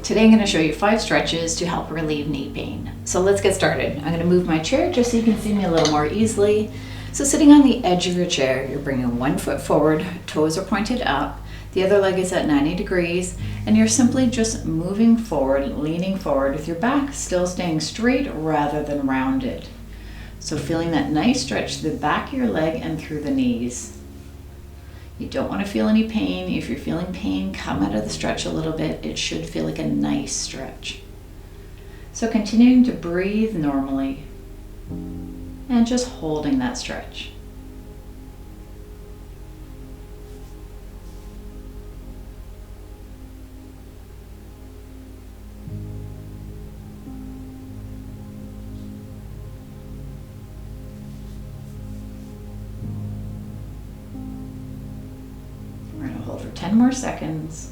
today I'm going to show you 5 stretches to help relieve knee pain. So let's get started. I'm going to move my chair just so you can see me a little more easily. So sitting on the edge of your chair, you're bringing one foot forward, toes are pointed up, the other leg is at 90 degrees, and you're simply just moving forward, leaning forward with your back still staying straight rather than rounded. So feeling that nice stretch through the back of your leg and through the knees. You don't want to feel any pain. If you're feeling pain, come out of the stretch a little bit. It should feel like a nice stretch. So continuing to breathe normally and just holding that stretch. Hold for 10 more seconds.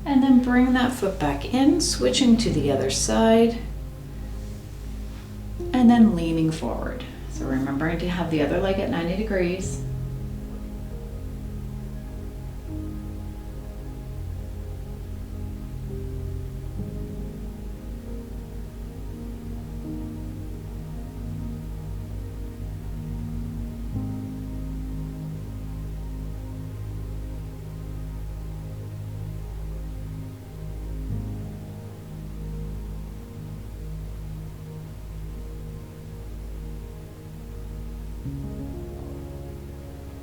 And then bring that foot back in, switching to the other side, and then leaning forward. So remembering to have the other leg at 90 degrees.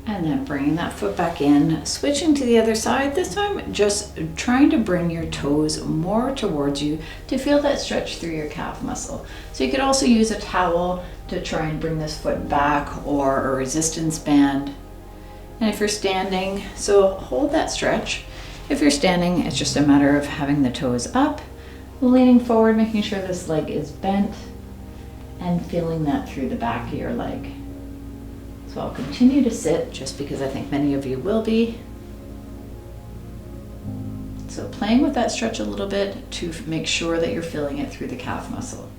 And then bringing that foot back in, switching to the other side. This time, just trying to bring your toes more towards you to feel that stretch through your calf muscle. So you could also use a towel to try and bring this foot back, or a resistance band. And if you're standing, so hold that stretch. If you're standing, it's just a matter of having the toes up, leaning forward, making sure this leg is bent, and feeling that through the back of your leg. So I'll continue to sit just because I think many of you will be. So playing with that stretch a little bit to make sure that you're feeling it through the calf muscle.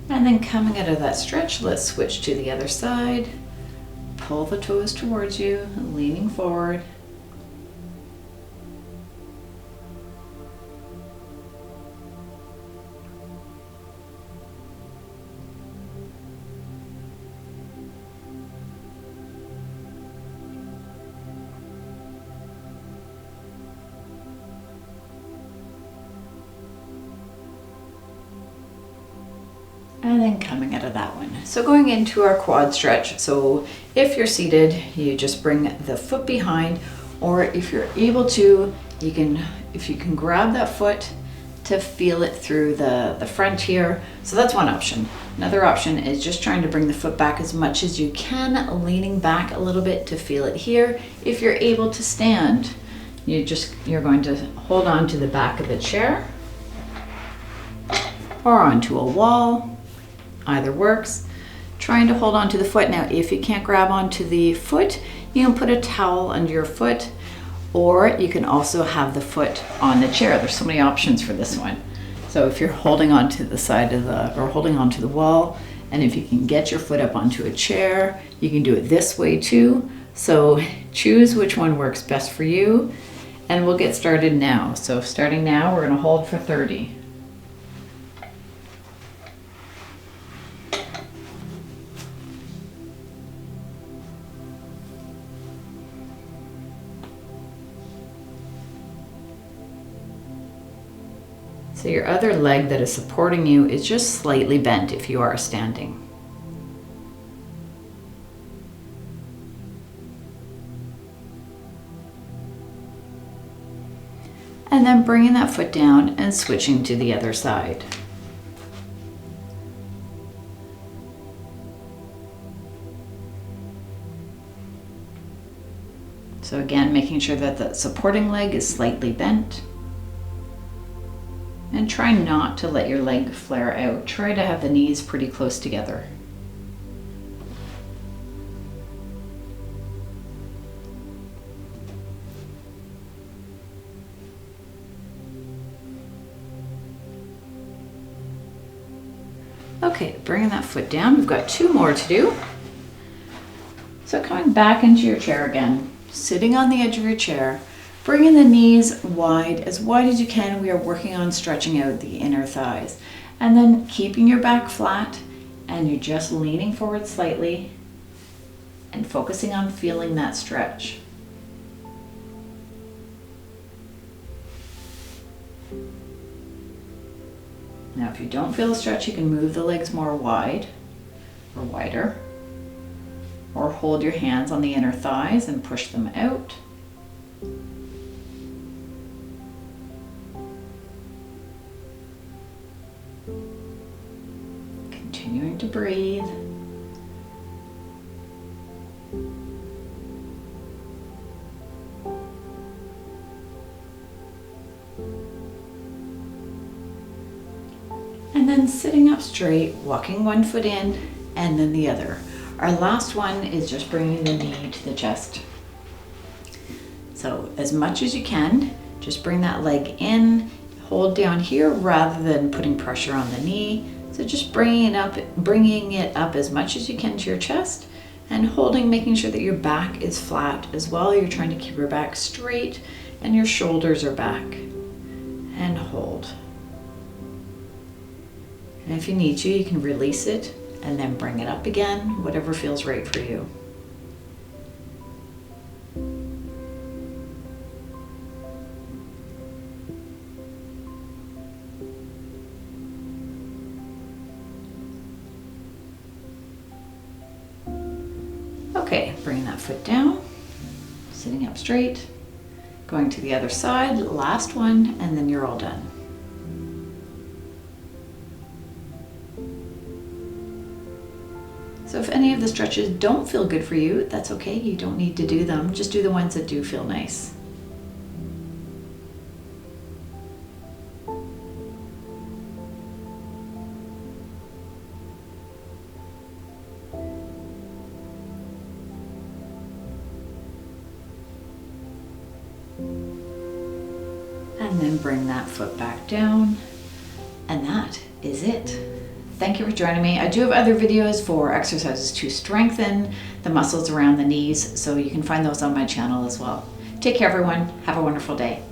And then coming out of that stretch, let's switch to the other side. Pull the toes towards you, leaning forward. And then coming out of that one. So going into our quad stretch. So if you're seated, you just bring the foot behind, or if you're able to, if you can grab that foot to feel it through the front here. So that's one option. Another option is just trying to bring the foot back as much as you can, leaning back a little bit to feel it here. If you're able to stand, you're going to hold on to the back of the chair or onto a wall. Either works. Trying to hold on to the foot. Now, if you can't grab onto the foot, you can put a towel under your foot, or you can also have the foot on the chair. There's so many options for this one. So if you're holding onto the side of or holding onto the wall, and if you can get your foot up onto a chair, you can do it this way too. So choose which one works best for you, and we'll get started now. So starting now, we're going to hold for 30. So your other leg that is supporting you is just slightly bent if you are standing. And then bringing that foot down and switching to the other side. So again, making sure that the supporting leg is slightly bent. And try not to let your leg flare out. Try to have the knees pretty close together. Okay, bringing that foot down. We've got 2 more to do. So coming back into your chair again, sitting on the edge of your chair, bringing the knees as wide as you can. We are working on stretching out the inner thighs. And then keeping your back flat, and you're just leaning forward slightly and focusing on feeling that stretch. Now, if you don't feel a stretch, you can move the legs more wide or wider, or hold your hands on the inner thighs and push them out. Continuing to breathe. And then sitting up straight, walking one foot in and then the other. Our last one is just bringing the knee to the chest. So as much as you can, just bring that leg in, hold down here rather than putting pressure on the knee. So just bringing it up as much as you can to your chest and holding, making sure that your back is flat as well. You're trying to keep your back straight and your shoulders are back. And hold. And if you need to, you can release it and then bring it up again, whatever feels right for you. Okay, bringing that foot down, sitting up straight, going to the other side, last one, and then you're all done. So if any of the stretches don't feel good for you, that's okay. You don't need to do them. Just do the ones that do feel nice. And then bring that foot back down. And that is it. Thank you for joining me. I do have other videos for exercises to strengthen the muscles around the knees, so you can find those on my channel as well. Take care, everyone. Have a wonderful day.